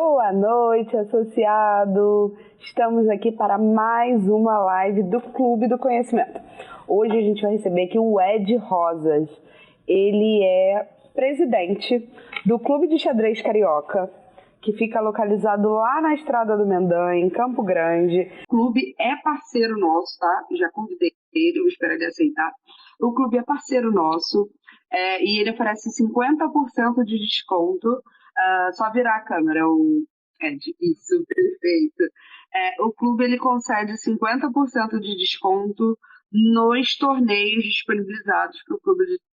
Boa noite, associado! Estamos aqui para mais uma live do Clube do Conhecimento. Hoje a gente vai receber aqui o Ed Rosas. Ele é presidente do Clube de Xadrez Carioca, que fica localizado lá na Estrada do Mendanha, em Campo Grande. O clube é parceiro nosso, tá? Já convidei ele, eu espero ele aceitar. O clube é parceiro nosso e ele oferece 50% de desconto. Só virar a câmera, isso, perfeito. O clube ele concede 50% de desconto nos torneios disponibilizados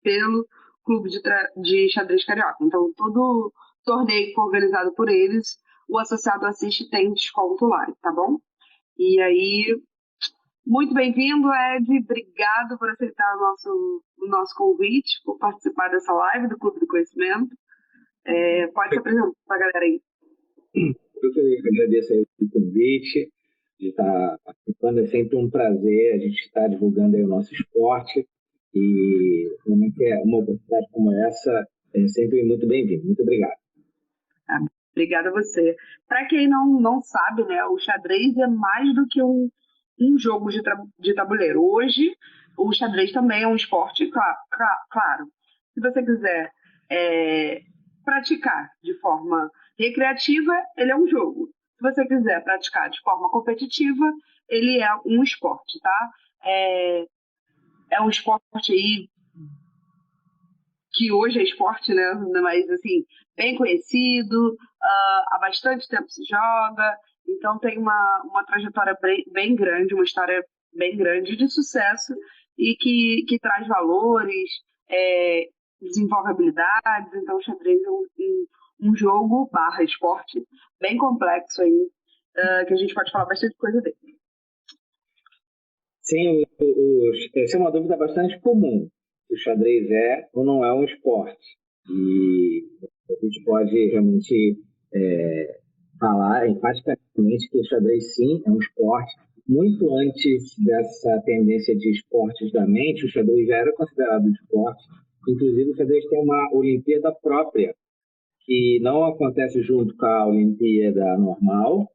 pelo Clube de Xadrez Carioca. Então, todo torneio que for organizado por eles, o associado assiste e tem desconto lá, tá bom? E aí, muito bem-vindo, Ed. Obrigado por aceitar o nosso convite, por participar dessa live do Clube do Conhecimento. Pode se apresentar para a galera aí. Eu que agradeço aí o convite de estar participando. É sempre um prazer a gente estar divulgando aí o nosso esporte e realmente uma oportunidade como essa é sempre muito bem-vindo. Muito obrigado. Obrigada a você. Para quem não sabe, né, o xadrez é mais do que um jogo de tabuleiro. Hoje, o xadrez também é um esporte, claro. Se você quiser praticar de forma recreativa, ele é um jogo. Se você quiser praticar de forma competitiva, ele é um esporte, tá? É um esporte aí que hoje é esporte, né? Mas, assim, bem conhecido, há bastante tempo se joga, então tem uma trajetória bem grande, uma história bem grande de sucesso e que traz valores, desenvolve habilidades. Então, o xadrez é um jogo / esporte bem complexo aí, que a gente pode falar bastante coisa dele. Sim, essa é uma dúvida bastante comum. Se o xadrez é ou não é um esporte. E a gente pode realmente falar enfaticamente que o xadrez sim é um esporte. Muito antes dessa tendência de esportes da mente, o xadrez já era considerado esporte. Inclusive, o xadrez tem uma Olimpíada própria, que não acontece junto com a Olimpíada normal,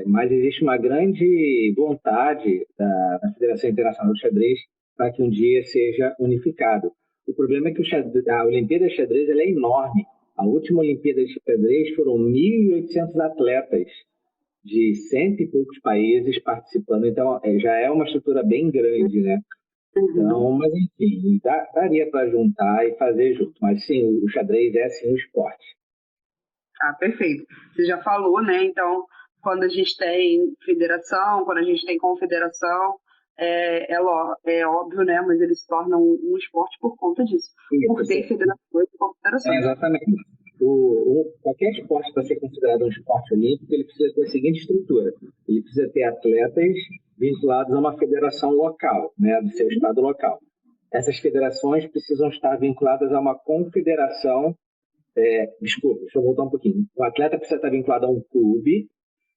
mas existe uma grande vontade da Federação Internacional de Xadrez para que um dia seja unificado. O problema é que a Olimpíada de Xadrez ela é enorme. A última Olimpíada de Xadrez foram 1.800 atletas de cento e poucos países participando, então já é uma estrutura bem grande, né? Então, mas enfim, daria para juntar e fazer junto. Mas sim, o xadrez é sim um esporte. Perfeito. Você já falou, né? Então, quando a gente tem federação, quando a gente tem confederação, é óbvio, né? Mas eles se tornam um esporte por conta disso. Por ter federações e confederações. Exatamente. Qualquer esporte para ser considerado um esporte olímpico, ele precisa ter a seguinte estrutura. Ele precisa ter atletas vinculados a uma federação local, né, do seu estado local. Essas federações precisam estar vinculadas a uma confederação. Desculpa, deixa eu voltar um pouquinho. O atleta precisa estar vinculado a um clube.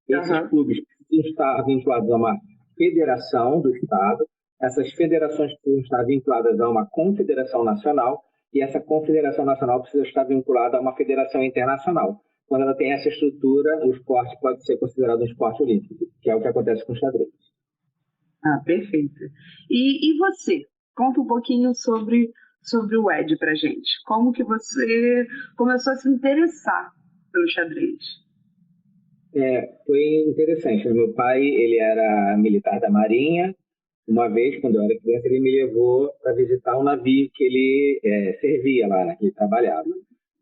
Esses clubes precisam estar vinculados a uma federação do estado. Essas federações precisam estar vinculadas a uma confederação nacional. E essa confederação nacional precisa estar vinculada a uma federação internacional. Quando ela tem essa estrutura, o esporte pode ser considerado um esporte olímpico, que é o que acontece com o xadrez. Perfeito. E você? Conta um pouquinho sobre o Ed pra gente. Como que você começou a se interessar pelo xadrez? Foi interessante. Meu pai, ele era militar da Marinha. Uma vez, quando eu era criança, ele me levou para visitar um navio que ele servia lá, né, que ele trabalhava.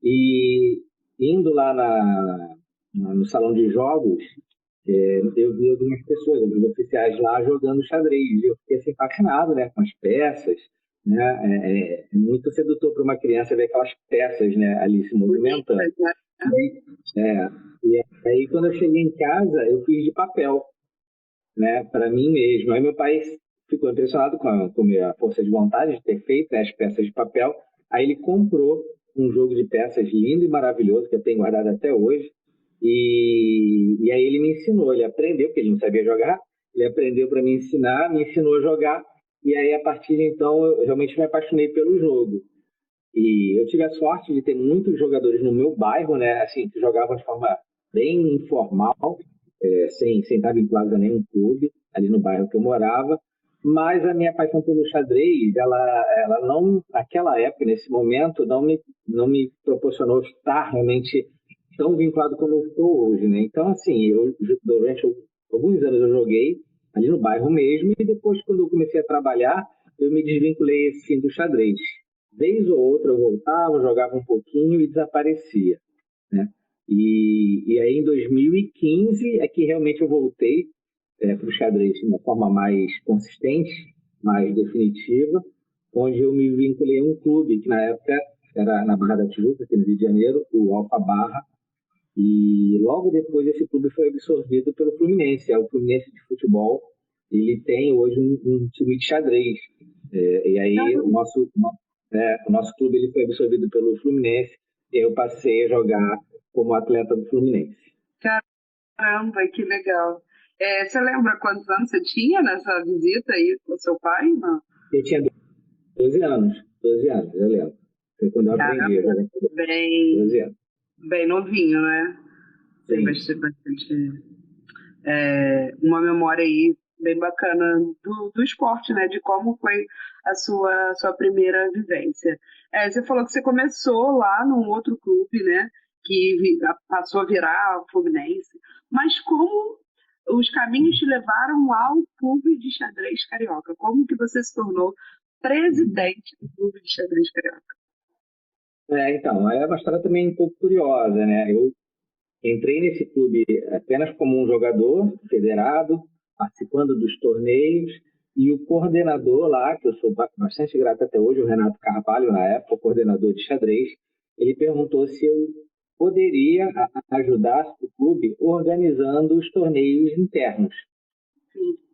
E indo lá no salão de jogos, eu vi algumas pessoas, alguns oficiais lá jogando xadrez. E eu fiquei assim, fascinado, né, com as peças. Né? É muito sedutor para uma criança ver aquelas peças, né, ali se movimentando. E aí, quando eu cheguei em casa, eu fiz de papel, né, para mim mesmo. Aí meu pai ficou impressionado com a minha força de vontade de ter feito, né, as peças de papel. Aí ele comprou um jogo de peças lindo e maravilhoso, que eu tenho guardado até hoje. E aí ele me ensinou, ele aprendeu, porque ele não sabia jogar, ele aprendeu para me ensinar, me ensinou a jogar. E aí, a partir de então, eu realmente me apaixonei pelo jogo. E eu tive a sorte de ter muitos jogadores no meu bairro, né? Assim, que jogavam de forma bem informal, sem estar vinculado a nenhum clube, ali no bairro que eu morava. Mas a minha paixão pelo xadrez, ela não, naquela época, nesse momento, não me proporcionou estar realmente tão vinculado como eu estou hoje, né? Então, assim, durante alguns anos eu joguei ali no bairro mesmo, e depois, quando eu comecei a trabalhar, eu me desvinculei assim, do xadrez. Vez ou outra eu voltava, jogava um pouquinho e desaparecia, né? E aí em 2015 é que realmente eu voltei para o xadrez de uma forma mais consistente, mais definitiva, onde eu me vinculei a um clube que na época era na Barra da Tijuca, aqui no Rio de Janeiro, o Alfa Barra, e logo depois esse clube foi absorvido pelo Fluminense, é o Fluminense de futebol. Ele tem hoje um time de xadrez. E aí o nosso clube ele foi absorvido pelo Fluminense e eu passei a jogar como atleta do Fluminense. Caramba, que legal. Você lembra quantos anos você tinha nessa visita aí com o seu pai? Não? Eu tinha 12 anos, eu lembro. Foi quando eu aprendi a jogar bem, 12 anos. bem novinho, né? Tem bastante uma memória aí bem bacana do esporte, né? De como foi a sua primeira vivência. Você falou que você começou lá num outro clube, né? Que passou a virar Fluminense. Mas como os caminhos te levaram ao Clube de Xadrez Carioca? Como que você se tornou presidente do Clube de Xadrez Carioca? Então, é uma história também um pouco curiosa, né? Eu entrei nesse clube apenas como um jogador federado, participando dos torneios, e o coordenador lá, que eu sou bastante grato até hoje, o Renato Carvalho, na época, o coordenador de xadrez, ele perguntou se eu poderia ajudar o clube organizando os torneios internos.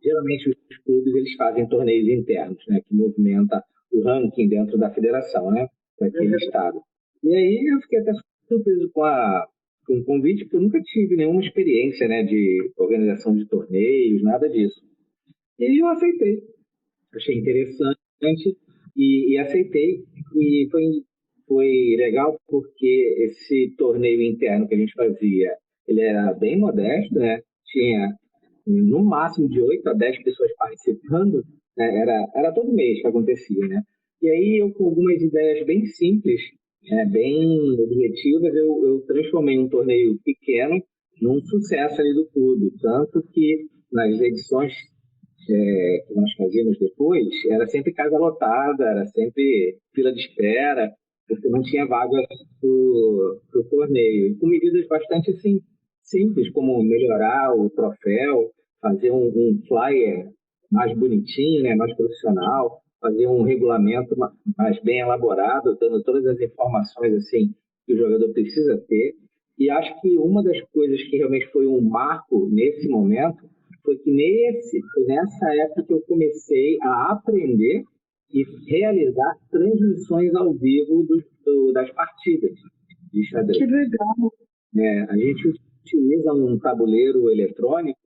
Geralmente os clubes eles fazem torneios internos, né, que movimenta o ranking dentro da federação, né, daquele estado. E aí eu fiquei até surpreso com o convite, porque eu nunca tive nenhuma experiência, né, de organização de torneios, nada disso. E eu aceitei. Achei interessante e aceitei. E foi legal porque esse torneio interno que a gente fazia, ele era bem modesto, né? Tinha no máximo de 8 a 10 pessoas participando, né? Era todo mês que acontecia, né? E aí eu, com algumas ideias bem simples, bem objetivas, eu transformei um torneio pequeno num sucesso ali do clube. Tanto que nas edições que nós fazíamos depois, era sempre casa lotada, era sempre fila de espera, porque não tinha vagas para o torneio. Com medidas bastante assim, simples, como melhorar o troféu, fazer um flyer mais bonitinho, né, mais profissional, fazer um regulamento mais bem elaborado, dando todas as informações assim que o jogador precisa ter. E acho que uma das coisas que realmente foi um marco nesse momento foi que nessa época que eu comecei a aprender e realizar transmissões ao vivo das partidas de xadrez. Que legal! A gente utiliza um tabuleiro eletrônico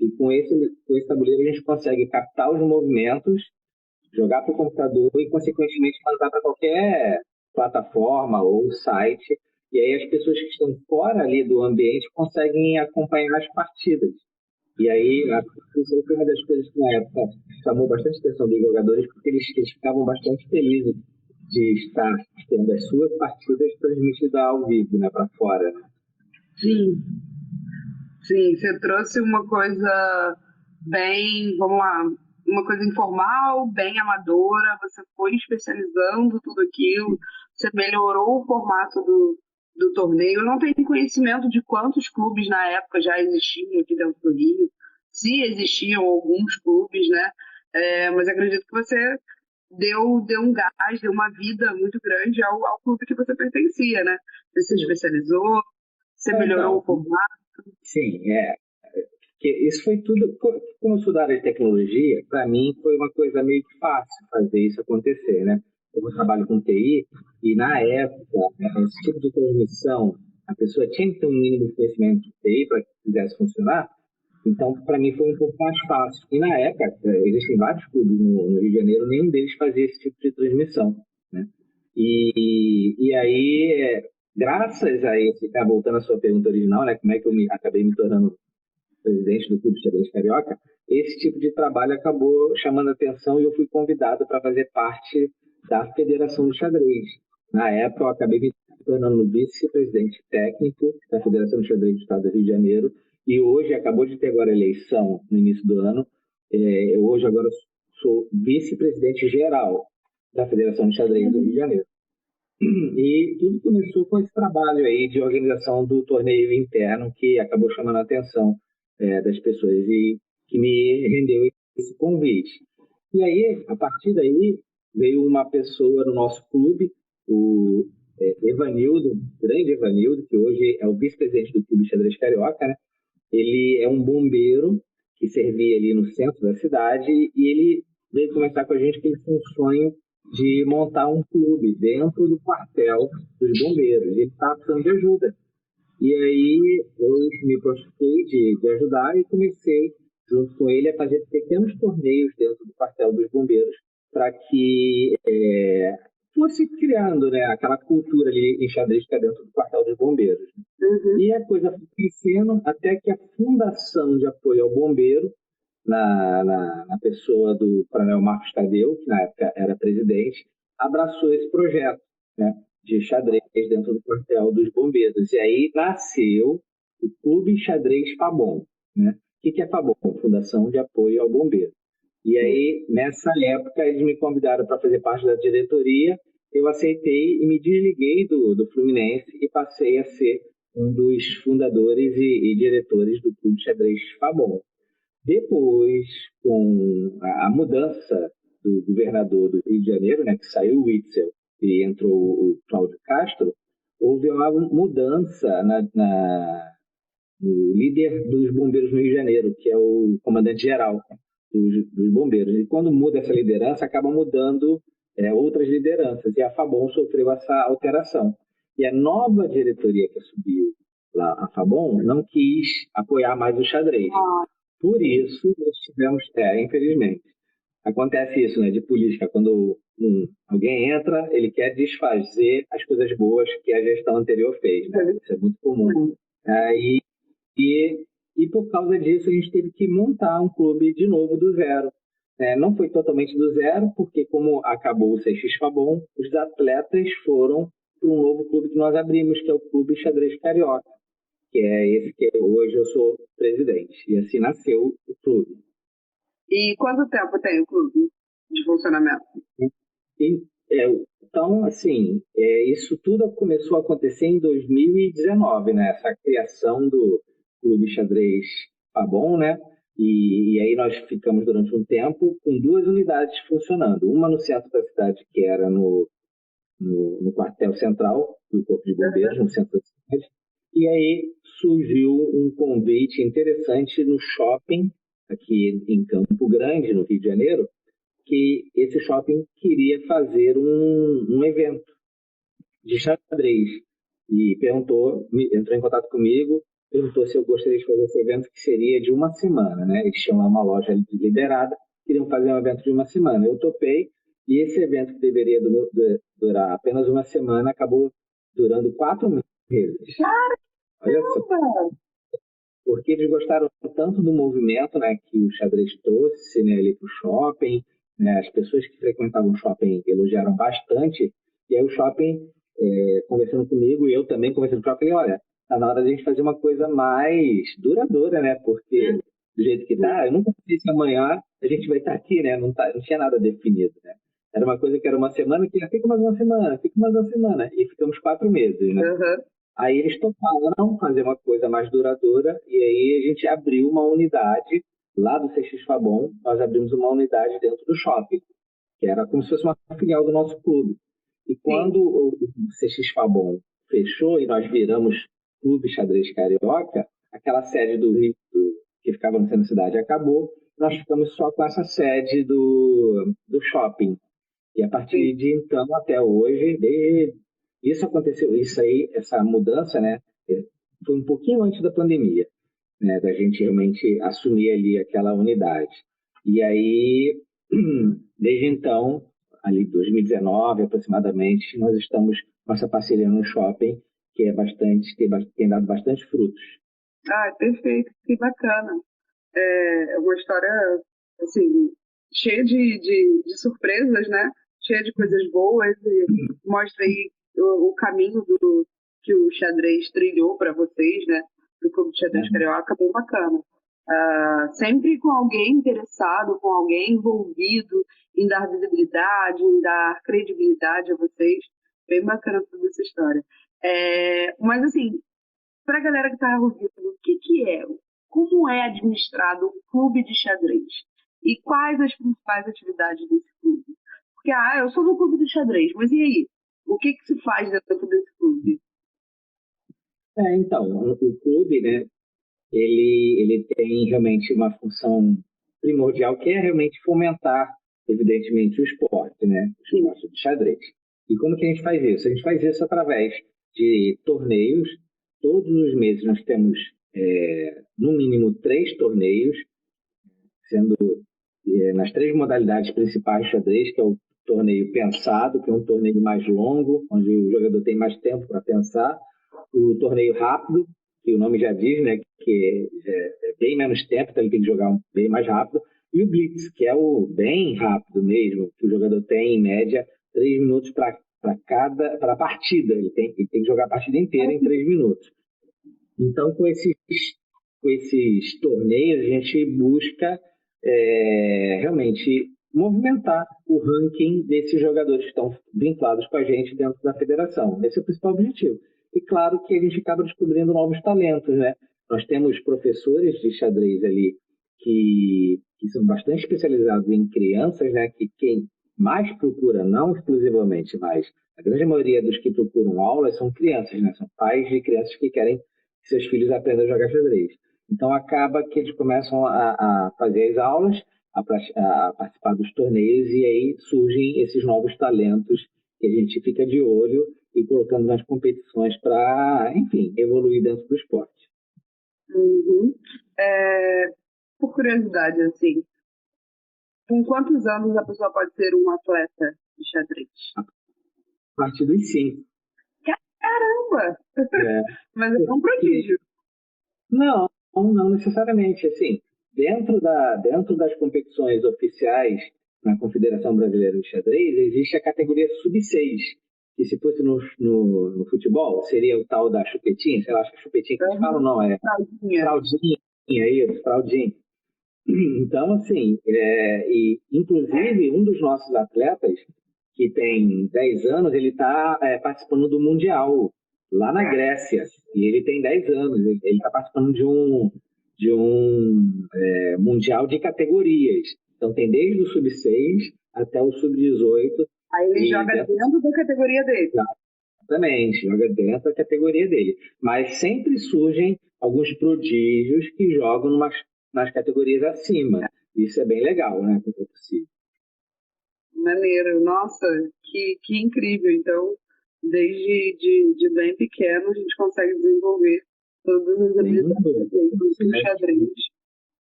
e com esse tabuleiro a gente consegue captar os movimentos, jogar para o computador e, consequentemente, mandar para qualquer plataforma ou site. E aí as pessoas que estão fora ali do ambiente conseguem acompanhar as partidas. E aí, isso foi uma das coisas que na época chamou bastante atenção dos jogadores, porque eles ficavam bastante felizes de estar tendo as suas partidas transmitidas ao vivo, né, para fora. Sim. Sim, você trouxe uma coisa bem, vamos lá, uma coisa informal, bem amadora, você foi especializando tudo aquilo, você melhorou o formato do torneio. Eu não tenho conhecimento de quantos clubes na época já existiam aqui dentro do Rio, se existiam alguns clubes, né? Mas acredito que você deu um gás, deu uma vida muito grande ao clube que você pertencia, né? Você se especializou, você melhorou o formato. Sim, que isso foi tudo. Como eu sou da área de tecnologia, para mim foi uma coisa meio que fácil fazer isso acontecer, né? Eu trabalho com TI e na época, esse tipo de transmissão, a pessoa tinha que ter um mínimo de conhecimento de TI para que fizesse funcionar. Então, para mim foi um pouco mais fácil. E na época, existem vários clubes no Rio de Janeiro, nenhum deles fazia esse tipo de transmissão, né? E aí, graças a esse, voltando à sua pergunta original, né, como é que acabei me tornando presidente do Clube de Xadrez Carioca, esse tipo de trabalho acabou chamando a atenção e eu fui convidado para fazer parte da Federação de Xadrez. Na época, eu acabei me tornando vice-presidente técnico da Federação de Xadrez do Estado do Rio de Janeiro e hoje, acabou de ter agora a eleição no início do ano, eu hoje agora sou vice-presidente geral da Federação de Xadrez do Rio de Janeiro. E tudo começou com esse trabalho aí de organização do torneio interno que acabou chamando a atenção das pessoas e que me rendeu esse convite. E aí, a partir daí, veio uma pessoa no nosso clube, o Evanildo, grande Evanildo, que hoje é o vice-presidente do Clube Xadrez Carioca, né? Ele é um bombeiro que servia ali no centro da cidade e ele veio conversar com a gente que ele tem um sonho de montar um clube dentro do quartel dos bombeiros. Ele estava precisando de ajuda. E aí eu me prostrei de ajudar e comecei, junto com ele, a fazer pequenos torneios dentro do quartel dos bombeiros para que fosse criando, né, aquela cultura ali enxadrística dentro do quartel dos bombeiros. E a coisa foi crescendo até que a Fundação de Apoio ao Bombeiro, na pessoa do Coronel Marcos Tadeu, que na época era presidente, abraçou esse projeto, né, de xadrez dentro do quartel dos bombeiros. E aí nasceu o Clube Xadrez Fabom. Né? O que é Fabom? Fundação de Apoio ao Bombeiro. E aí, nessa época, eles me convidaram para fazer parte da diretoria, eu aceitei e me desliguei do Fluminense e passei a ser um dos fundadores e diretores do Clube Xadrez Fabom. Depois, com a mudança do governador do Rio de Janeiro, né, que saiu o Witzel e entrou o Cláudio Castro, houve uma mudança no líder dos bombeiros no Rio de Janeiro, que é o comandante-geral dos bombeiros. E quando muda essa liderança, acaba mudando outras lideranças. E a Fabom sofreu essa alteração. E a nova diretoria que assumiu lá, a Fabom, não quis apoiar mais o xadrez. Por isso, nós tivemos, infelizmente, acontece isso, né, de política, quando alguém entra, ele quer desfazer as coisas boas que a gestão anterior fez, né? Isso é muito comum. E por causa disso, a gente teve que montar um clube de novo do zero. Não foi totalmente do zero, porque como acabou o CX Fabom, os atletas foram para um novo clube que nós abrimos, que é o Clube Xadrez Carioca, que é esse que hoje eu sou presidente. E assim nasceu o clube. E quanto tempo tem o clube de funcionamento? Então, assim, isso tudo começou a acontecer em 2019, né? Essa criação do Clube Xadrez Fabom, né? E aí nós ficamos durante um tempo com duas unidades funcionando. Uma no centro da cidade, que era no quartel central do Corpo de Bombeiros, no centro da cidade. E aí surgiu um convite interessante no shopping, aqui em Campo Grande, no Rio de Janeiro, que esse shopping queria fazer um evento de xadrez. E entrou em contato comigo, perguntou se eu gostaria de fazer esse evento, que seria de uma semana, né? Eles tinham lá uma loja liberada, queriam fazer um evento de uma semana. Eu topei, e esse evento que deveria durar apenas uma semana, acabou durando 4 meses. Olha só. Porque eles gostaram tanto do movimento, né, que o xadrez trouxe, né, ali para o shopping, né, as pessoas que frequentavam o shopping elogiaram bastante, e aí o shopping, conversando comigo, e eu também conversando com o shopping, olha, está na hora de a gente fazer uma coisa mais duradoura, né, porque do jeito que está, eu nunca sei se amanhã a gente vai estar aqui, né, não tinha nada definido, né. Era uma coisa que era uma semana, que fica mais uma semana, e ficamos 4 meses, né. Aí eles toparam fazer uma coisa mais duradoura e aí a gente abriu uma unidade lá do CX Fabom, nós abrimos uma unidade dentro do shopping, que era como se fosse uma filial do nosso clube. E quando o CX Fabom fechou e nós viramos Clube Xadrez Carioca, aquela sede do Rio, que ficava no centro da cidade, acabou, nós ficamos só com essa sede do shopping. E a partir de então até hoje, isso aconteceu, essa mudança, né, foi um pouquinho antes da pandemia, né, da gente realmente assumir ali aquela unidade. E aí, desde então, ali 2019 aproximadamente, nós estamos com essa parceria no shopping, que é tem dado bastante frutos. Ah, perfeito, que bacana. É uma história, assim, cheia de surpresas, né? Cheia de coisas boas e mostra aí o caminho que o xadrez trilhou para vocês, né? Do Clube de Xadrez Carioca, bem bacana. Sempre com alguém interessado, com alguém envolvido em dar visibilidade, em dar credibilidade a vocês. Bem bacana toda essa história. Mas, assim, para a galera que está ouvindo, o que é? Como é administrado um clube de xadrez? E quais as principais atividades desse clube? Porque, eu sou do clube de xadrez, mas e aí? O que se faz dentro desse clube? Então, o clube, né, ele tem realmente uma função primordial, que é realmente fomentar, evidentemente, o esporte, né, o esporte de xadrez. E como que a gente faz isso? A gente faz isso através de torneios. Todos os meses nós temos, no mínimo, 3 torneios, sendo nas 3 modalidades principais de xadrez, que é o torneio pensado, que é um torneio mais longo, onde o jogador tem mais tempo para pensar, o torneio rápido, que o nome já diz, né, que é bem menos tempo, então ele tem que jogar bem mais rápido, e o Blitz, que é o bem rápido mesmo, que o jogador tem, em média, 3 minutos para a partida. Ele tem que jogar a partida inteira em 3 minutos. Então, com esses torneios, a gente busca realmente movimentar o ranking desses jogadores que estão vinculados com a gente dentro da federação. Esse é o principal objetivo. E claro que a gente acaba descobrindo novos talentos, né? Nós temos professores de xadrez ali que são bastante especializados em crianças, né? Que quem mais procura, não exclusivamente, mas a grande maioria dos que procuram aulas são crianças, né? São pais de crianças que querem que seus filhos aprendam a jogar xadrez. Então, acaba que eles começam a fazer as aulas, a participar dos torneios, e aí surgem esses novos talentos que a gente fica de olho e colocando nas competições para, enfim, evoluir dentro do esporte. Uhum. Por curiosidade, assim, com quantos anos a pessoa pode ser um atleta de xadrez? A partir dos 5. Caramba! Mas é um prodígio. Não necessariamente. Assim, dentro das competições oficiais na Confederação Brasileira de Xadrez, existe a categoria sub-6, que se fosse no futebol, seria o tal da chupetinha, sei lá, acho que chupetinha que eles falam, não, é fraldinha. Então, assim, e inclusive um dos nossos atletas, que tem 10 anos, ele está participando do Mundial, lá na Grécia, e ele tem 10 anos, ele está participando de um Mundial de categorias. Então, tem desde o sub-6 até o sub-18. Aí ele joga dentro da categoria dele. Exatamente, joga dentro da categoria dele. Mas sempre surgem alguns prodígios que jogam nas categorias acima. Isso é bem legal, né? Que é possível. Maneiro. Nossa, que incrível. Então, desde de bem pequeno, a gente consegue desenvolver todas as habilidades do xadrez.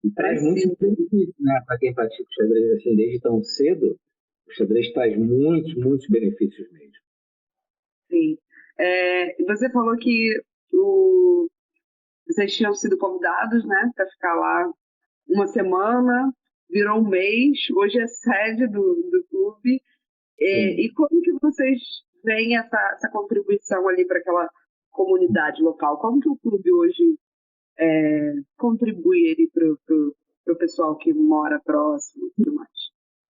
E traz muitos benefícios, né? Para quem pratica o xadrez assim desde tão cedo, o xadrez traz muitos benefícios mesmo. Sim. Você falou que vocês tinham sido convidados, né, para ficar lá uma semana, virou um mês, hoje é sede do clube. E como que vocês veem essa contribuição ali para aquela comunidade local? Como que o clube hoje contribui para o pessoal que mora próximo e tudo mais?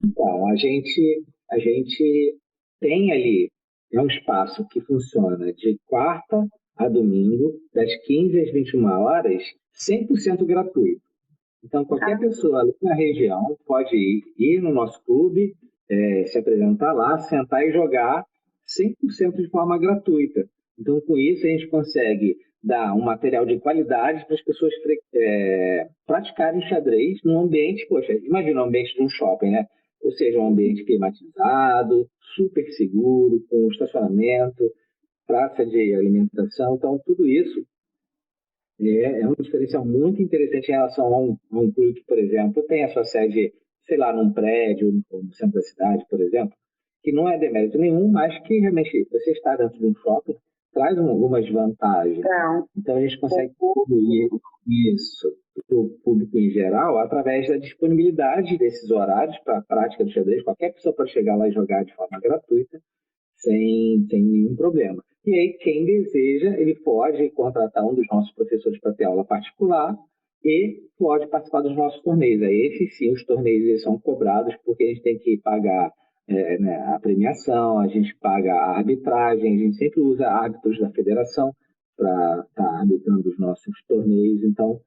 Então, a gente tem ali um espaço que funciona de quarta a domingo, das 15 às 21 horas, 100% gratuito. Então, qualquer pessoa ali na região pode ir no nosso clube, se apresentar lá, sentar e jogar 100% de forma gratuita. Então, com isso, a gente consegue dar um material de qualidade para as pessoas praticarem xadrez num ambiente, poxa, imagina um ambiente de um shopping, né? Ou seja, um ambiente climatizado, super seguro, com estacionamento, praça de alimentação. Então, tudo isso é um diferencial muito interessante em relação a um clube que, por exemplo, tem a sua sede, sei lá, num prédio, ou no centro da cidade, por exemplo, que não é demérito nenhum, mas que realmente você está dentro de um shopping traz algumas vantagens. Então a gente consegue concluir isso para o público em geral através da disponibilidade desses horários para a prática do xadrez. Qualquer pessoa pode chegar lá e jogar de forma gratuita, sem nenhum problema. E aí, quem deseja, ele pode contratar um dos nossos professores para ter aula particular e pode participar dos nossos torneios. Aí, esses sim, os torneios eles são cobrados porque a gente tem que pagar né, a premiação, a gente paga a arbitragem, a gente sempre usa árbitros da federação para estar arbitrando os nossos torneios. Então,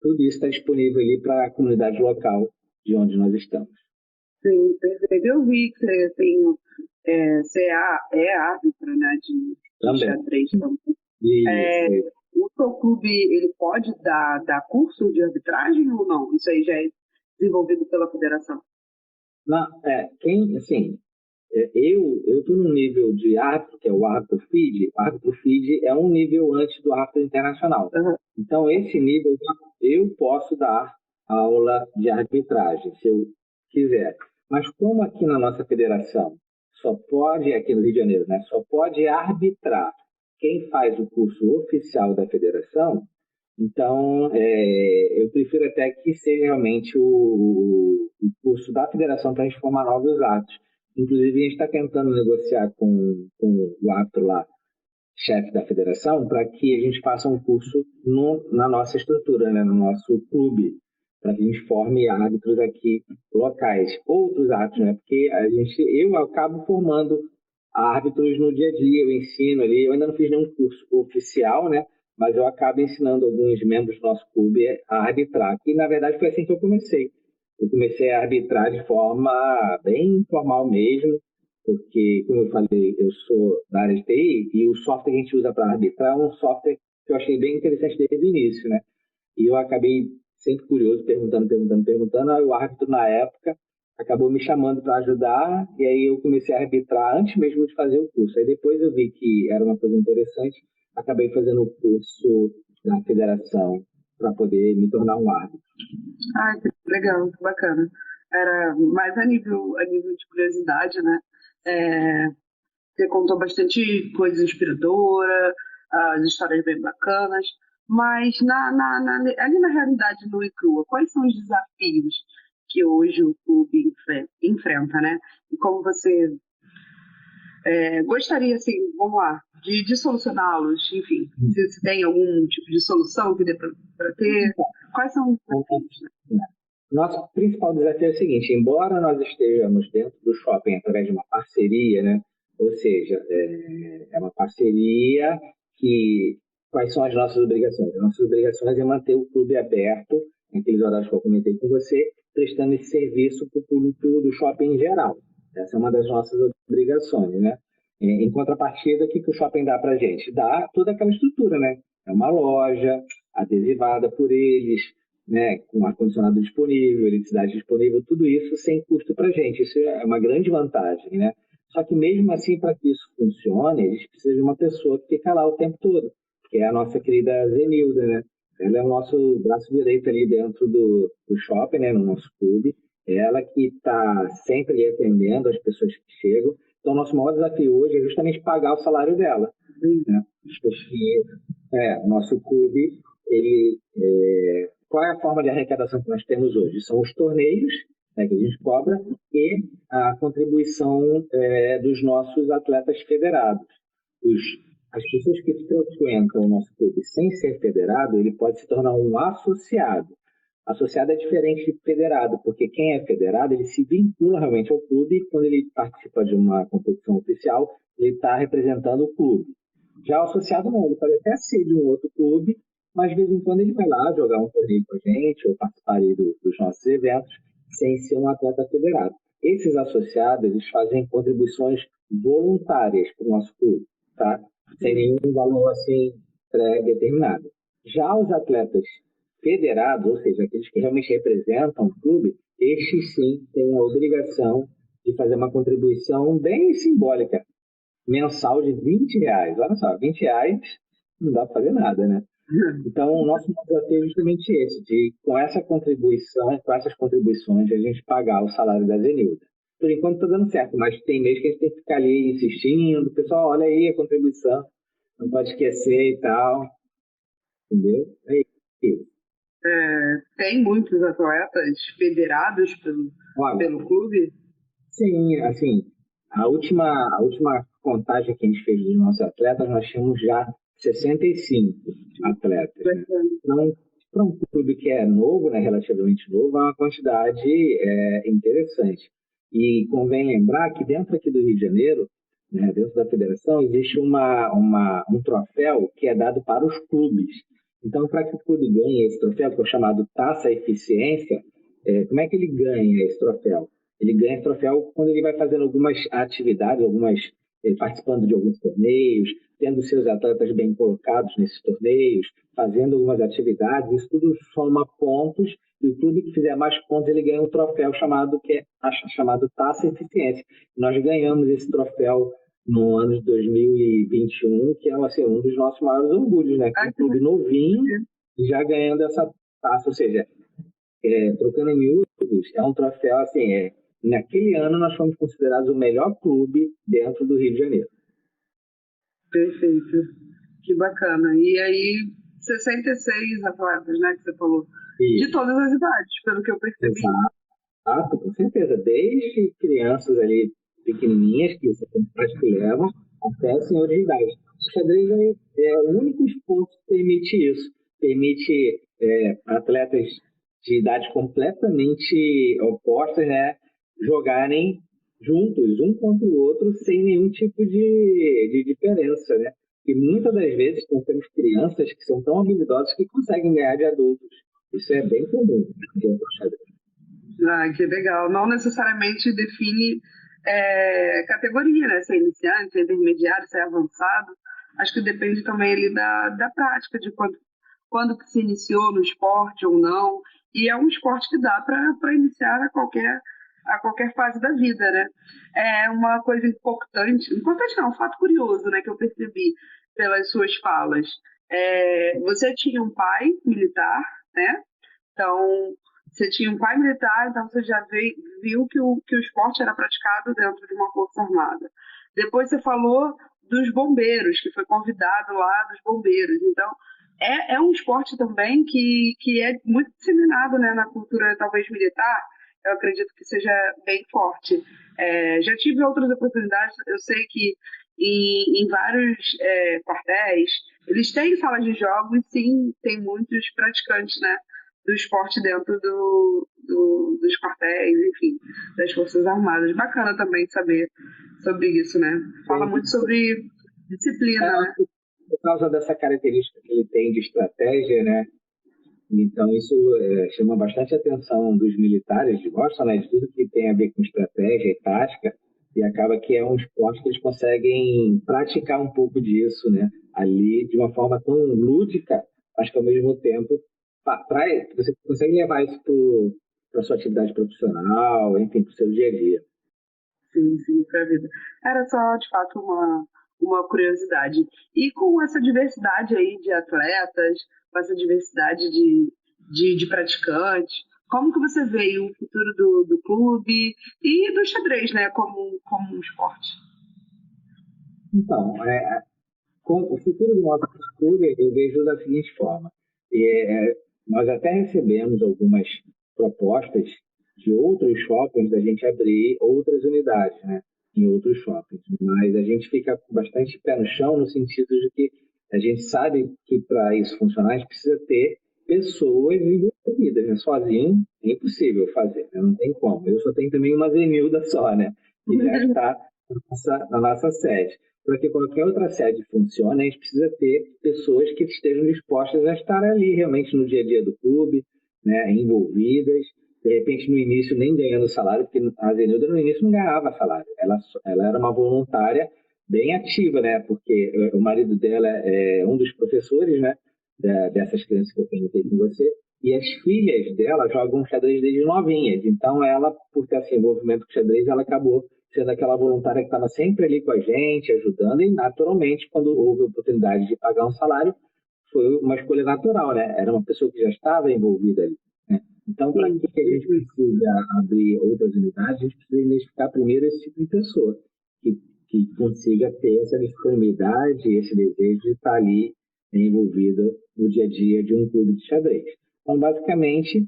tudo isso está disponível ali para a comunidade local de onde nós estamos. Sim, perfeito. Eu vi que você tem, você é árbitra, né, de xadrez também. O seu clube, ele pode dar curso de arbitragem ou não? Isso aí já é desenvolvido pela federação? Não, eu estou no nível de árbitro, que é o árbitro FIDE. O árbitro FIDE é um nível antes do árbitro internacional. Uhum. Então, esse nível eu posso dar aula de arbitragem, se eu quiser. Mas como aqui na nossa federação só pode, aqui no Rio de Janeiro, né, só pode arbitrar quem faz o curso oficial da federação, então eu prefiro até que seja realmente o curso da federação para a gente formar novos atos. Inclusive, a gente está tentando negociar com o árbitro lá, chefe da federação, para que a gente faça um curso na nossa estrutura, né, no nosso clube, para que a gente forme árbitros aqui locais, outros árbitros, né? Porque eu acabo formando árbitros no dia a dia, eu ensino ali, eu ainda não fiz nenhum curso oficial, né? Mas eu acabo ensinando alguns membros do nosso clube a arbitrar. E, na verdade, foi assim que eu comecei. Eu comecei a arbitrar de forma bem informal mesmo, porque, como eu falei, eu sou da área de TI e o software que a gente usa para arbitrar é um software que eu achei bem interessante desde o início, né? E eu acabei sempre curioso, perguntando. Aí o árbitro, na época, acabou me chamando para ajudar, e aí eu comecei a arbitrar antes mesmo de fazer o curso. Aí depois eu vi que era uma coisa interessante, acabei fazendo o curso na federação para poder me tornar um árbitro. Que legal, que bacana. Era mais a nível de curiosidade, né? Você contou bastante coisa inspiradora, as histórias bem bacanas, mas ali na realidade nua e crua, quais são os desafios que hoje o clube enfrenta, né? E como você gostaria, assim, vamos lá, de solucioná-los, enfim, se tem algum tipo de solução que dê para ter, quais são os desafios, né? Nosso principal desafio é o seguinte: embora nós estejamos dentro do shopping através de uma parceria, né? Ou seja, é uma parceria que... Quais são as nossas obrigações? As nossas obrigações é manter o clube aberto, naqueles horários que eu comentei com você, prestando esse serviço para o público do shopping em geral. Essa é uma das nossas obrigações, né? Em contrapartida, o que o shopping dá para a gente? Dá toda aquela estrutura, né? É uma loja adesivada por eles, né, com ar-condicionado disponível, eletricidade disponível, tudo isso sem custo para a gente. Isso é uma grande vantagem, né? Só que mesmo assim, para que isso funcione, a gente precisa de uma pessoa que fica lá o tempo todo, que é a nossa querida Zenilda, né? Ela é o nosso braço direito ali dentro do shopping, né, no nosso clube. Ela que está sempre ali atendendo as pessoas que chegam. Então, nosso maior desafio hoje é justamente pagar o salário dela, né? Porque o nosso clube, qual é a forma de arrecadação que nós temos hoje? São os torneios, né, que a gente cobra, e a contribuição dos nossos atletas federados. As pessoas que frequentam o nosso clube sem ser federado, ele pode se tornar um associado. Associado é diferente de federado, porque quem é federado, ele se vincula realmente ao clube e quando ele participa de uma competição oficial, ele está representando o clube. Já o associado não, ele pode até ser de um outro clube, mas de vez em quando ele vai lá jogar um torneio com a gente ou participar aí dos nossos eventos sem ser um atleta federado. Esses associados, eles fazem contribuições voluntárias para o nosso clube, tá? Sem nenhum valor assim pré-determinado. Já os atletas federados, ou seja, aqueles que realmente representam o clube, estes sim têm a obrigação de fazer uma contribuição bem simbólica, mensal de R$ 20. Olha só, R$ 20 não dá para fazer nada, né? Então, o nosso desafio é justamente esse, de com essas contribuições, a gente pagar o salário da Zenilda. por enquanto está dando certo, mas tem mês que a gente tem que ficar ali insistindo, pessoal, olha aí a contribuição, não pode esquecer e tal, entendeu? É isso. Tem muitos atletas federados Olha, pelo clube? sim, assim, a última contagem que a gente fez dos nossos atletas, nós tínhamos já 65 atletas, né? Então, para um clube que é novo, né, relativamente novo, é uma quantidade interessante. E convém lembrar que dentro aqui do Rio de Janeiro, né, dentro da federação, existe um troféu que é dado para os clubes. Então, para que o clube ganhe esse troféu, que é o chamado Taça Eficiência, como é que ele ganha esse troféu? Ele ganha esse troféu quando ele vai fazendo algumas atividades, participando de alguns torneios, tendo seus atletas bem colocados nesses torneios, fazendo algumas atividades, isso tudo soma pontos, e o clube que fizer mais pontos, ele ganha um troféu chamado Taça Eficiência. Nós ganhamos esse troféu no ano de 2021, que é assim, um dos nossos maiores orgulhos, né? Um clube novinho já ganhando essa taça, ou seja, trocando em miúdos, é um troféu assim, naquele ano nós fomos considerados o melhor clube dentro do Rio de Janeiro. Perfeito. Que bacana. E aí, 66 atletas, né, que você falou. Isso. De todas as idades, pelo que eu percebi. Exato, com certeza. Desde crianças ali pequenininhas, que que levam, até senhores de idade. O xadrez é o único esporte que permite isso. Permite atletas de idades completamente opostas, né, jogarem juntos, um contra o outro, sem nenhum tipo de diferença, né? E muitas das vezes nós temos crianças que são tão habilidosas que conseguem ganhar de adultos. Isso é bem comum dentro do xadrez. Ah, que legal. Não necessariamente define categoria, né? Se é iniciante, se é intermediário, se é avançado. Acho que depende também ali da prática, de quando que se iniciou no esporte ou não. E é um esporte que dá para iniciar a qualquer fase da vida, né? É uma coisa importante não, um fato curioso, né, que eu percebi pelas suas falas. Você tinha um pai militar, né? Então, você tinha um pai militar, então você já viu que o esporte era praticado dentro de uma força armada. Depois você falou dos bombeiros, que foi convidado lá dos bombeiros. Então, é um esporte também que é muito disseminado, né, na cultura, talvez, militar. Eu acredito que seja bem forte. Já tive outras oportunidades, eu sei que em vários quartéis, eles têm salas de jogos, sim, tem muitos praticantes, né, do esporte dentro dos quartéis, enfim, das Forças Armadas. Bacana também saber sobre isso, né? Fala muito sobre disciplina, né? Por causa dessa característica que ele tem de estratégia, né? Então, isso chama bastante atenção dos militares, gostam, né, de tudo que tem a ver com estratégia e tática, e acaba que é um esporte que eles conseguem praticar um pouco disso, né, ali de uma forma tão lúdica, mas que ao mesmo tempo você consegue levar isso para a sua atividade profissional, enfim, para o seu dia a dia. Sim, para a vida. Era só, de fato, uma curiosidade. E com essa diversidade aí de atletas, com essa diversidade de praticantes, como que você vê o futuro do clube e do xadrez, né, como um esporte? Então, com o futuro do nosso clube, eu vejo da seguinte forma. Nós até recebemos algumas propostas de outros shoppings da gente abrir outras unidades, né, em outros shoppings. Mas a gente fica com bastante pé no chão no sentido de que a gente sabe que para isso funcionar, a gente precisa ter pessoas envolvidas, né? Sozinho é impossível fazer, né? Não tem como. Eu só tenho também uma Zenilda só, né? Que já está na nossa sede. Para que qualquer outra sede funcione, a gente precisa ter pessoas que estejam dispostas a estar ali realmente no dia a dia do clube, né, envolvidas, de repente no início nem ganhando salário, porque a Zenilda no início não ganhava salário, ela era uma voluntária bem ativa, né, porque o marido dela é um dos professores, né, dessas crianças que eu comentei com você, e as filhas dela jogam xadrez desde novinhas, então ela, por ter esse envolvimento com xadrez, ela acabou sendo aquela voluntária que estava sempre ali com a gente, ajudando, e naturalmente, quando houve a oportunidade de pagar um salário, foi uma escolha natural, né? Era uma pessoa que já estava envolvida ali, né? Então, para que a gente precisa abrir outras unidades, a gente precisa identificar primeiro esse tipo de pessoa que consiga ter essa disponibilidade, esse desejo de estar ali envolvido no dia a dia de um clube de xadrez. Então, basicamente,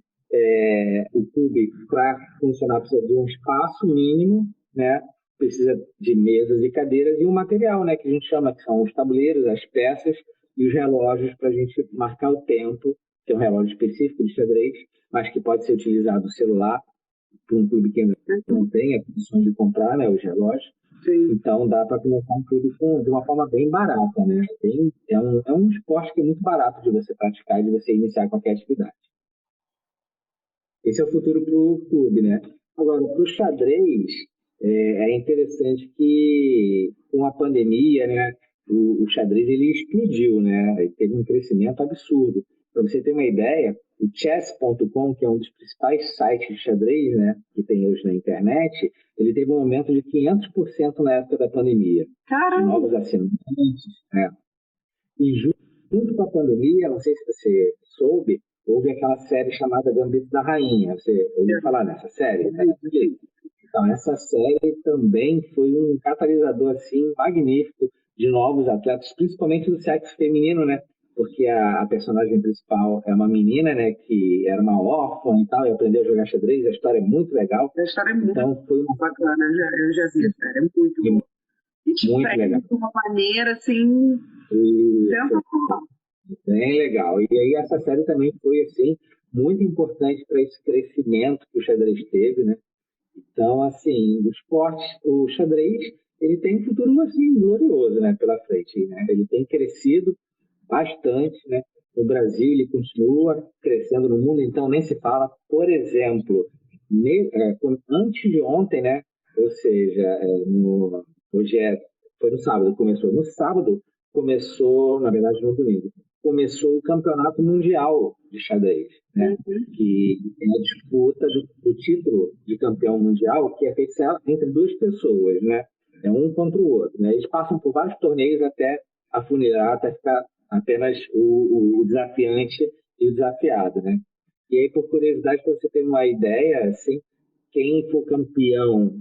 o clube, para funcionar, precisa de um espaço mínimo, né? Precisa de mesas e cadeiras e um material, né? Que a gente chama, que são os tabuleiros, as peças e os relógios para a gente marcar o tempo, que é um relógio específico de xadrez, mas que pode ser utilizado no celular, para um clube que ainda não tem a condição de comprar, né, os relógios. Sim. Então dá para começar um clube de uma forma bem barata, né? É um esporte que é muito barato de você praticar e de você iniciar qualquer atividade. Esse é o futuro para o clube, né? Agora, para o xadrez, é interessante que com a pandemia, né, o xadrez ele explodiu, né? Ele teve um crescimento absurdo. Para você ter uma ideia, o chess.com, que é um dos principais sites de xadrez, né, que tem hoje na internet, ele teve um aumento de 500% na época da pandemia. Caramba! De novos assinantes, né? E junto com a pandemia, não sei se você soube, houve aquela série chamada Gambito da Rainha. Você ouviu falar nessa série? Né? Então, essa série também foi um catalisador assim, magnífico de novos atletas, principalmente do sexo feminino, né? Porque a personagem principal é uma menina, né? Que era uma órfã e tal, e aprendeu a jogar xadrez. A história é muito legal. A história é muito então, foi uma... bacana, eu já vi a série, é muito boa. E te muito pega legal. de uma maneira, assim, sensacional. Bem legal. E aí essa série também foi, assim, muito importante para esse crescimento que o xadrez teve, né? Então, assim, o xadrez, ele tem um futuro, assim, glorioso, né, pela frente, né? Ele tem crescido bastante, né? No Brasil, ele continua crescendo no mundo, então nem se fala. Por exemplo, antes de ontem, né? Ou seja, hoje foi no sábado, começou. No sábado, começou, na verdade, no domingo, começou o Campeonato Mundial de Xadrez, né? Que é a disputa do título de campeão mundial, que é feita entre duas pessoas, né? É um contra o outro, né? Eles passam por vários torneios até afunilar, até ficar apenas o desafiante e o desafiado, né? E aí, por curiosidade, para você ter uma ideia, assim, quem for campeão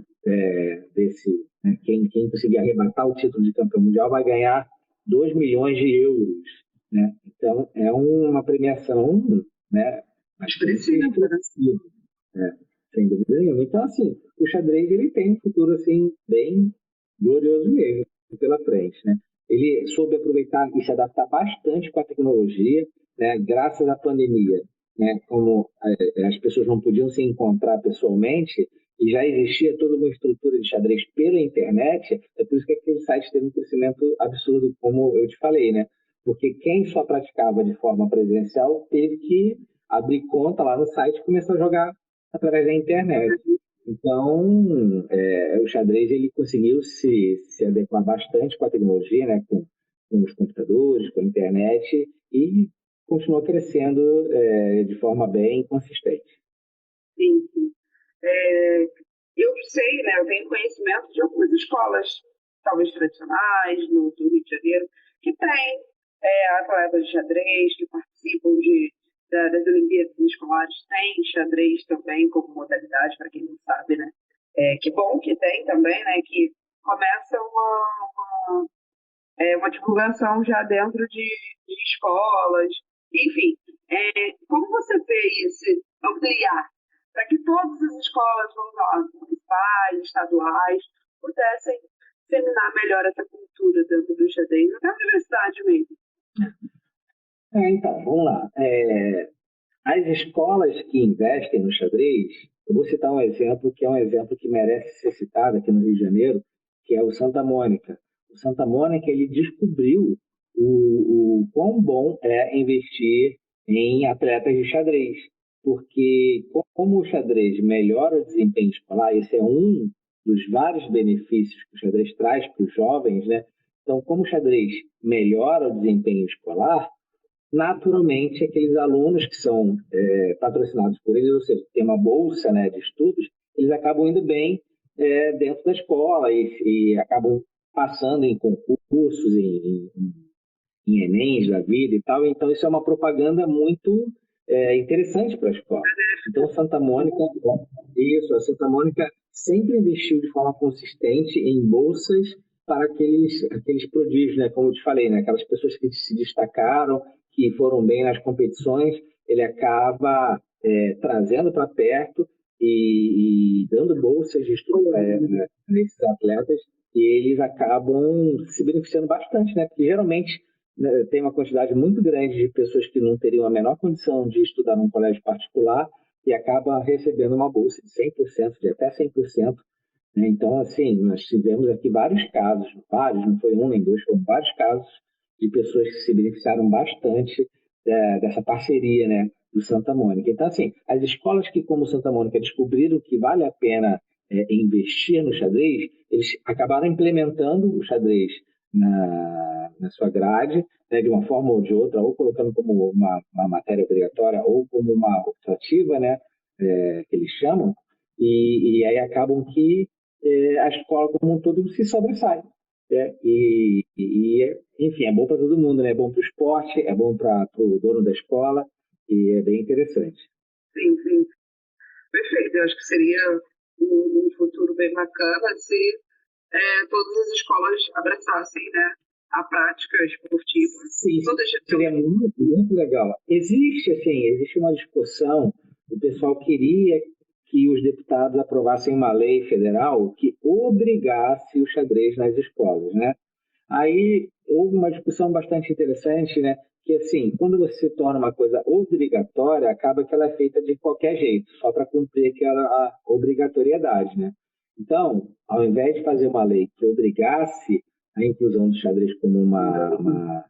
desse, né? Quem conseguir arrebatar o título de campeão mundial vai ganhar 2 milhões de euros, né? Então, é uma premiação, né? Expressiva, né? Sem dúvida nenhuma. Então, assim, o xadrez ele tem um futuro assim, bem glorioso mesmo pela frente, né? Ele soube aproveitar e se adaptar bastante com a tecnologia, né? Graças à pandemia, né? Como as pessoas não podiam se encontrar pessoalmente e já existia toda uma estrutura de xadrez pela internet, é por isso que aquele site teve um crescimento absurdo, como eu te falei, né? Porque quem só praticava de forma presencial teve que abrir conta lá no site e começar a jogar através da internet. Então, o xadrez ele conseguiu se adequar bastante com a tecnologia, né, com os computadores, com a internet, e continuou crescendo de forma bem consistente. Sim, sim. Eu sei, né, eu tenho conhecimento de algumas escolas, talvez tradicionais, no Rio de Janeiro, que têm atletas de xadrez, que participam das Olimpíadas Escolares, tem xadrez também como modalidade, para quem não sabe, né? Que bom que tem também, né? Que começa uma divulgação já dentro de escolas, enfim. Como você vê isso ampliar para que todas as escolas, vamos lá, municipais, estaduais, pudessem disseminar melhor essa cultura dentro do xadrez, até a universidade mesmo? Então, vamos lá. As escolas que investem no xadrez, eu vou citar um exemplo que é um exemplo que merece ser citado aqui no Rio de Janeiro, que é o Santa Mônica. O Santa Mônica ele descobriu o quão bom é investir em atletas de xadrez, porque como o xadrez melhora o desempenho escolar, esse é um dos vários benefícios que o xadrez traz para os jovens, né? Então, como o xadrez melhora o desempenho escolar, naturalmente, aqueles alunos que são patrocinados por eles, ou seja, tem uma bolsa, né, de estudos, eles acabam indo bem dentro da escola e acabam passando em concursos, em Enems da vida e tal. Então, isso é uma propaganda muito interessantes para a escola. Então, a Santa Mônica sempre investiu de forma consistente em bolsas para aqueles prodígios, né? Como eu te falei, né? Aquelas pessoas que se destacaram, que foram bem nas competições, ele acaba trazendo para perto e dando bolsas de estudo nesses atletas, e eles acabam se beneficiando bastante, né? Porque geralmente, né, tem uma quantidade muito grande de pessoas que não teriam a menor condição de estudar num colégio particular e acaba recebendo uma bolsa de 100%, de até 100%. Né? Então, assim, nós tivemos aqui vários, não foi um nem dois, foram vários casos de pessoas que se beneficiaram bastante dessa parceria, né, do Santa Mônica. Então, assim, as escolas que, como Santa Mônica, descobriram que vale a pena investir no xadrez, eles acabaram implementando o xadrez na sua grade, né, de uma forma ou de outra, ou colocando como uma matéria obrigatória ou como uma optativa, né, que eles chamam, e aí acabam que a escola como um todo se sobressai. Enfim, é bom para todo mundo, né? É bom para o esporte, é bom para o dono da escola e é bem interessante. Sim, sim. Perfeito. Eu acho que seria um futuro bem bacana se todas as escolas abraçassem, né, a prática esportiva. Sim, seria muito, muito legal. Existe uma discussão, o pessoal queria que os deputados aprovassem uma lei federal que obrigasse o xadrez nas escolas, né? Aí houve uma discussão bastante interessante, né? Que assim, quando você torna uma coisa obrigatória, acaba que ela é feita de qualquer jeito, só para cumprir a obrigatoriedade, né? Então, ao invés de fazer uma lei que obrigasse a inclusão do xadrez como uma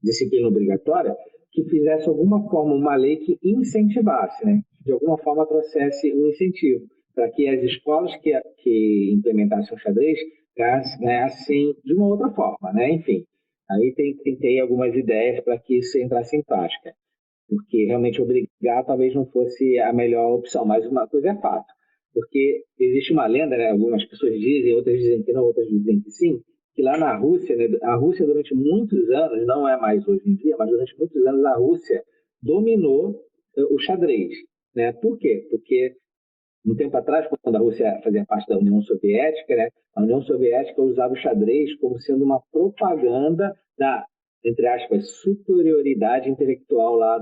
disciplina obrigatória, que fizesse alguma forma uma lei que incentivasse, né? De alguma forma trouxesse um incentivo para que as escolas que implementassem o xadrez ganhassem de uma outra forma, né? Enfim, aí tentei algumas ideias para que isso entrasse em prática, porque realmente obrigar talvez não fosse a melhor opção, mas uma coisa é fato, porque existe uma lenda, né? Algumas pessoas dizem, outras dizem que não, outras dizem que sim, que lá na Rússia, né, a Rússia durante muitos anos, não é mais hoje em dia, mas durante muitos anos a Rússia dominou o xadrez, né? Por quê? Porque um tempo atrás, quando a Rússia fazia parte da União Soviética, né, a União Soviética usava o xadrez como sendo uma propaganda da, entre aspas, superioridade intelectual lá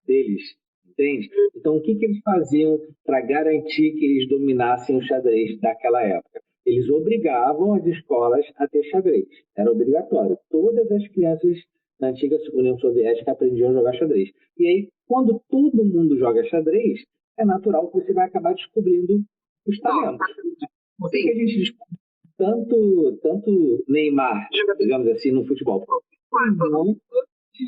deles, entende? Então, o que eles faziam para garantir que eles dominassem o xadrez daquela época? Eles obrigavam as escolas a ter xadrez. Era obrigatório. Todas as crianças na antiga União Soviética aprendiam a jogar xadrez. E aí, quando todo mundo joga xadrez, é natural que você vai acabar descobrindo os talentos. Por que a gente descobre tanto Neymar, digamos assim, no futebol? Não,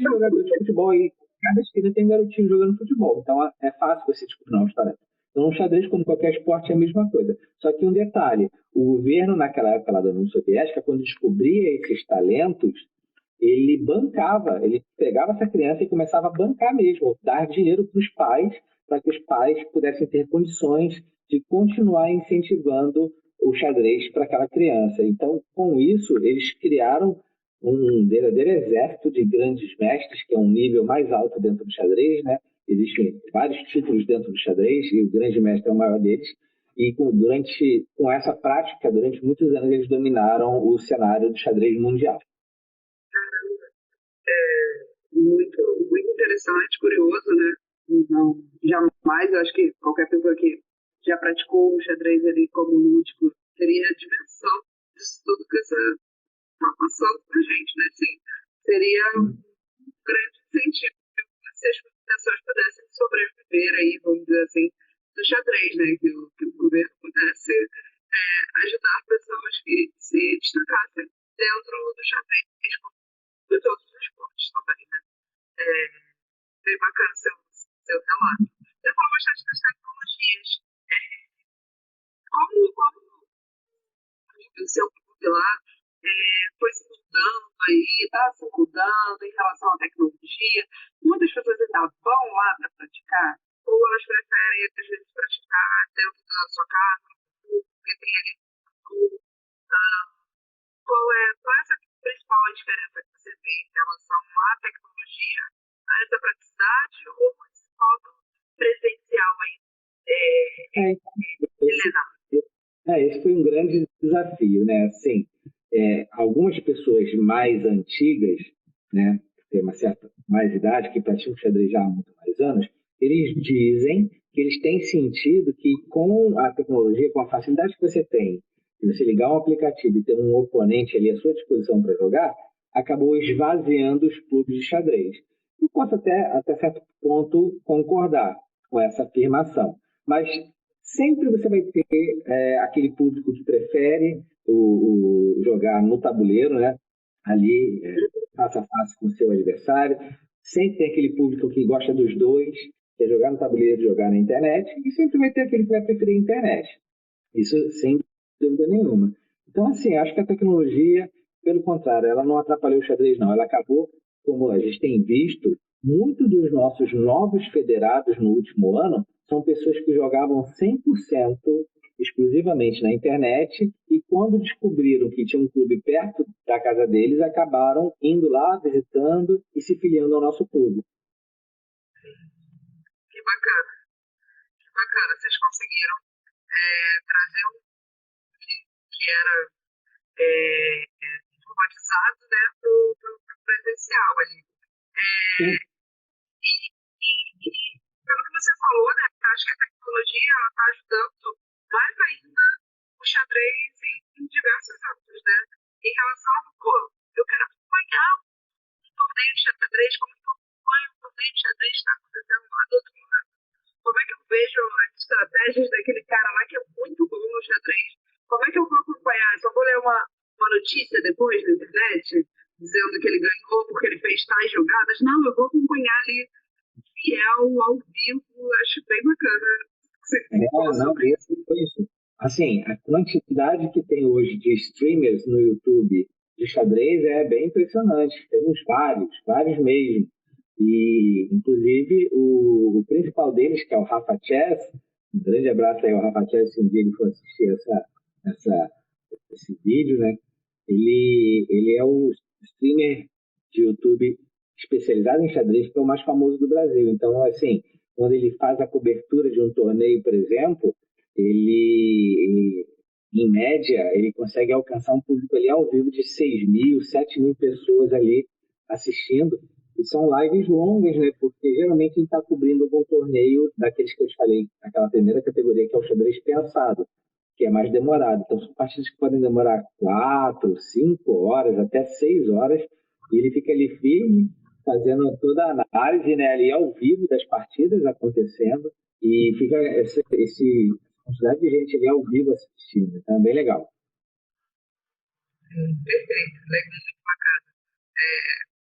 jogador de futebol e cada esquina tem um garotinho jogando futebol. Então é fácil você descobrir os talentos. Então, o xadrez, como qualquer esporte, é a mesma coisa. Só que um detalhe: o governo, naquela época lá da União Soviética, quando descobria esses talentos, ele pegava essa criança e começava a bancar mesmo, dar dinheiro para os pais, para que os pais pudessem ter condições de continuar incentivando o xadrez para aquela criança. Então, com isso, eles criaram um verdadeiro exército de grandes mestres, que é um nível mais alto dentro do xadrez, né? Existem vários títulos dentro do xadrez e o grande mestre é o maior deles. E com essa prática, durante muitos anos, eles dominaram o cenário do xadrez mundial. Muito, muito interessante, curioso, né? Não, jamais, eu acho que qualquer pessoa que já praticou o xadrez ali como lúdico teria a dimensão disso tudo que essa informação da gente, né? Assim, seria um grande incentivo se as pessoas pudessem sobreviver aí, vamos dizer assim, do xadrez, né? Que o governo pudesse ajudar pessoas que se destacassem dentro do xadrez, como de todos os esportes também, né? Bem bacana seu relato. Você falou bastante das tecnologias. Como o seu clube lá foi se mudando aí, está se mudando em relação à tecnologia? Muitas pessoas ainda vão lá para praticar? Ou elas preferem, às vezes, praticar dentro da sua casa, porque tem ali qual é essa principal diferença que você vê em relação à tecnologia, à essa praticidade ou esse modo presencial aí, É, esse foi um grande desafio, né? Assim, algumas pessoas mais antigas, né, que têm uma certa mais idade, que praticam xadrez já há muito mais anos, eles dizem que eles têm sentido que com a tecnologia, com a facilidade que você tem, de você ligar um aplicativo e ter um oponente ali à sua disposição para jogar, acabou esvaziando os clubes de xadrez. Eu posso até certo ponto concordar com essa afirmação, mas sempre você vai ter aquele público que prefere o jogar no tabuleiro, né? Ali, face a face com o seu adversário. Sempre tem aquele público que gosta dos dois, que é jogar no tabuleiro e jogar na internet, e sempre vai ter aquele que vai preferir a internet. Isso sem dúvida nenhuma. Então, assim, acho que a tecnologia, pelo contrário, ela não atrapalhou o xadrez, não. Ela acabou, como a gente tem visto, muitos dos nossos novos federados no último ano são pessoas que jogavam 100% exclusivamente na internet e quando descobriram que tinha um clube perto da casa deles, acabaram indo lá, visitando e se filiando ao nosso clube. Que bacana, que bacana. Vocês conseguiram trazer um que era informatizado, né, pro presencial ali. Pelo que você falou, né, acho que a tecnologia está ajudando mais ainda o xadrez em diversos âmbitos, né? Em relação a, pô, eu quero acompanhar um torneio de xadrez, como que eu acompanho um torneio de xadrez que está acontecendo lá do outro lado? Como é que eu vejo as estratégias daquele cara lá que é muito bom no xadrez? Como é que eu vou acompanhar? Só vou ler uma notícia depois na internet dizendo que ele ganhou porque ele fez tais jogadas? Não, eu vou acompanhar ali fiel, ao vivo, acho bem bacana. Você falou sobre isso. Assim, a quantidade que tem hoje de streamers no YouTube de xadrez é bem impressionante. Temos vários mesmo. E, inclusive, o principal deles, que é o Rafa Chess, um grande abraço aí ao Rafa Chess, se um dia ele for assistir esse vídeo, né? Ele é o streamer de YouTube especializado em xadrez, que é o mais famoso do Brasil. Então, assim, quando ele faz a cobertura de um torneio, por exemplo, ele em média, ele consegue alcançar um público ali ao vivo de 6.000, 7.000 pessoas ali assistindo. E são lives longas, né? Porque geralmente ele está cobrindo algum torneio daqueles que eu te falei, aquela primeira categoria, que é o xadrez pensado, que é mais demorado. Então, são partidas que podem demorar 4, 5 horas, até 6 horas, e ele fica ali firme, fazendo toda a análise, né, ali ao vivo das partidas acontecendo, e fica essa quantidade de gente ali ao vivo assistindo. Então, é bem legal. Perfeito, muito bacana.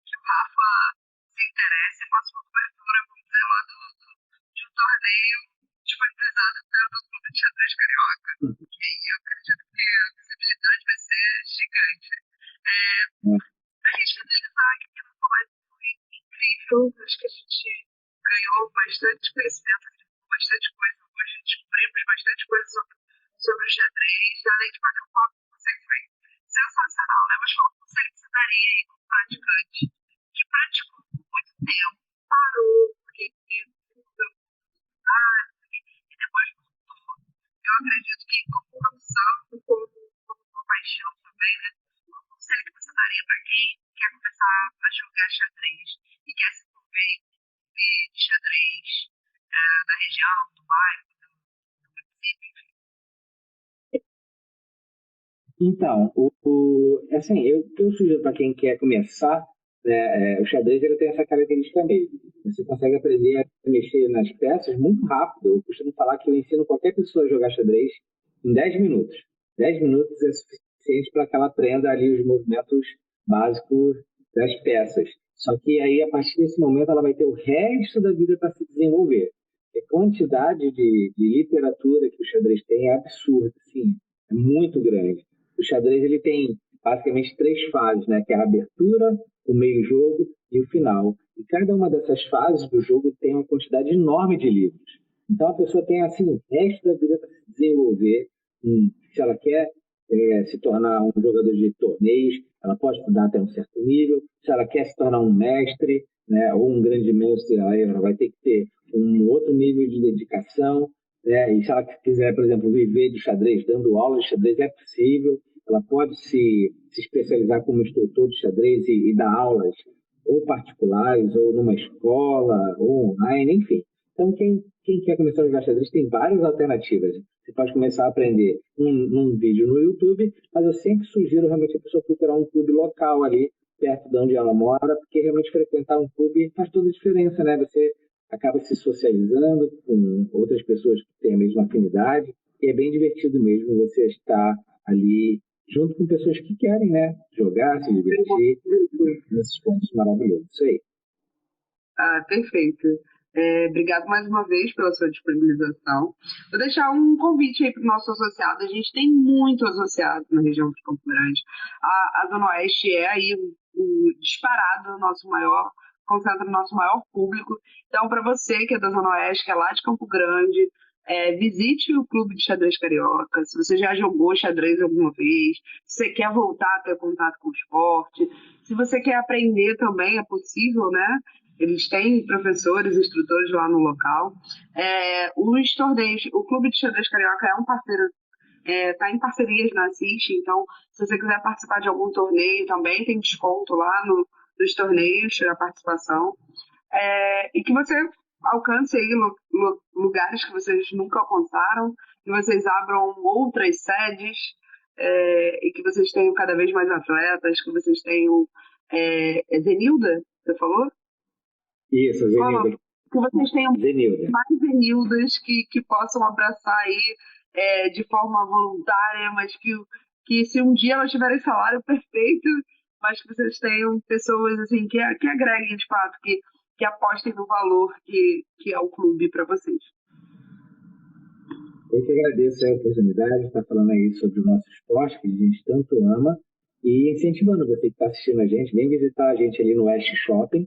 Que o Rafa se interesse e faça uma cobertura, vamos dizer, lá de um torneio disponibilizado pelo Clube de Xadrez Carioca. E eu acredito que a visibilidade vai ser gigante. A gente finalizar aqui no colégio foi incrível. Acho que a gente ganhou bastante conhecimento, bastante coisa hoje, descobrimos bastante coisa sobre o xadrez, além de bater um papo com vocês, foi sensacional, né? Mas qual conselho que você daria aí para um praticante que praticou por muito tempo, parou, porque mudou, e depois voltou? Eu acredito que como profissão, como uma paixão também, né? Qual conselho que você daria para quem quer começar a jogar xadrez e quer se envolver em de xadrez da região, do bairro, do município, enfim? Então, assim, eu sugiro para quem quer começar, né, o xadrez ele tem essa característica mesmo. Você consegue aprender a mexer nas peças muito rápido. Eu costumo falar que eu ensino qualquer pessoa a jogar xadrez em 10 minutos. 10 minutos é suficiente para que ela aprenda ali os movimentos básicos das peças. Só que aí, a partir desse momento, ela vai ter o resto da vida para se desenvolver. A quantidade de literatura que o xadrez tem é absurda, sim, é muito grande. O xadrez ele tem basicamente 3 fases, né? Que é a abertura, o meio-jogo e o final. E cada uma dessas fases do jogo tem uma quantidade enorme de livros. Então a pessoa tem assim o resto da vida para se desenvolver. Se ela quer se tornar um jogador de torneios, ela pode estudar até um certo nível. Se ela quer se tornar um mestre, né, ou um grande mestre, ela vai ter que ter um outro nível de dedicação. Né? E se ela quiser, por exemplo, viver de xadrez, dando aula de xadrez, é possível. Ela pode se especializar como instrutor de xadrez e dar aulas ou particulares, ou numa escola, ou online, enfim. Então, quem quer começar a jogar xadrez tem várias alternativas. Você pode começar a aprender num vídeo no YouTube, mas eu sempre sugiro realmente a pessoa procurar um clube local ali, perto de onde ela mora, porque realmente frequentar um clube faz toda a diferença, né? Você acaba se socializando com outras pessoas que têm a mesma afinidade, e é bem divertido mesmo você estar ali junto com pessoas que querem, né? Jogar, se divertir, nesses pontos maravilhosos. Isso aí. Ah, perfeito. Obrigado mais uma vez pela sua disponibilização. Vou deixar um convite aí para o nosso associado. A gente tem muito associado na região de Campo Grande. A Zona Oeste é aí o disparado nosso maior, concentra o nosso maior público. Então, para você que é da Zona Oeste, que é lá de Campo Grande, visite o Clube de Xadrez Carioca. Se você já jogou xadrez alguma vez, se você quer voltar a ter contato com o esporte, se você quer aprender também, é possível, né? Eles têm professores, instrutores lá no local. Os torneios, o Clube de Xadrez Carioca é um parceiro, está em parcerias na Assist, então se você quiser participar de algum torneio também tem desconto lá nos torneios, a participação. E que você alcance aí lugares que vocês nunca alcançaram, que vocês abram outras sedes, e que vocês tenham cada vez mais atletas, que vocês tenham. Zenilda, você falou? Isso, Zenilda. Que vocês tenham Zenilda. mais Zenildas que possam abraçar aí de forma voluntária, mas que se um dia elas tiverem salário perfeito, mas que vocês tenham pessoas assim que agreguem de fato, que apostem no valor que é o clube para vocês. Eu que agradeço a oportunidade de estar falando aí sobre o nosso esporte, que a gente tanto ama, e incentivando você que está assistindo a gente, vem visitar a gente ali no West Shopping.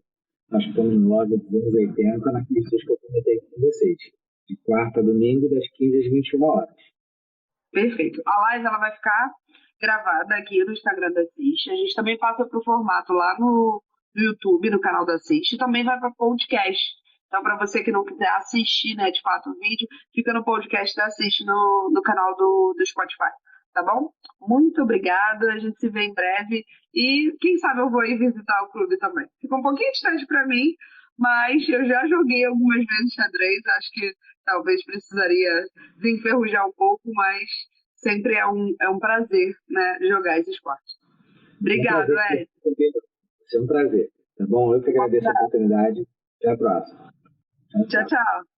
Nós estamos no loja 280, naqueles dias que eu comentei com vocês, de quarta a domingo, das 15 às 21 horas. Perfeito. A live ela vai ficar gravada aqui no Instagram da Assist. A gente também passa para o formato lá no YouTube, no canal da Assist, e também vai para podcast. Então, para você que não quiser assistir, né, de fato, o vídeo, fica no podcast da Assist no canal do Spotify. Tá bom? Muito obrigada. A gente se vê em breve. E quem sabe eu vou ir visitar o clube também. Ficou um pouquinho distante para mim, mas eu já joguei algumas vezes xadrez. Acho que talvez precisaria desenferrujar um pouco, mas sempre é um prazer, né, jogar esse esporte. Obrigado, Ed. É um prazer. Tá bom? Eu que agradeço a oportunidade. Até a próxima. Tchau, tchau.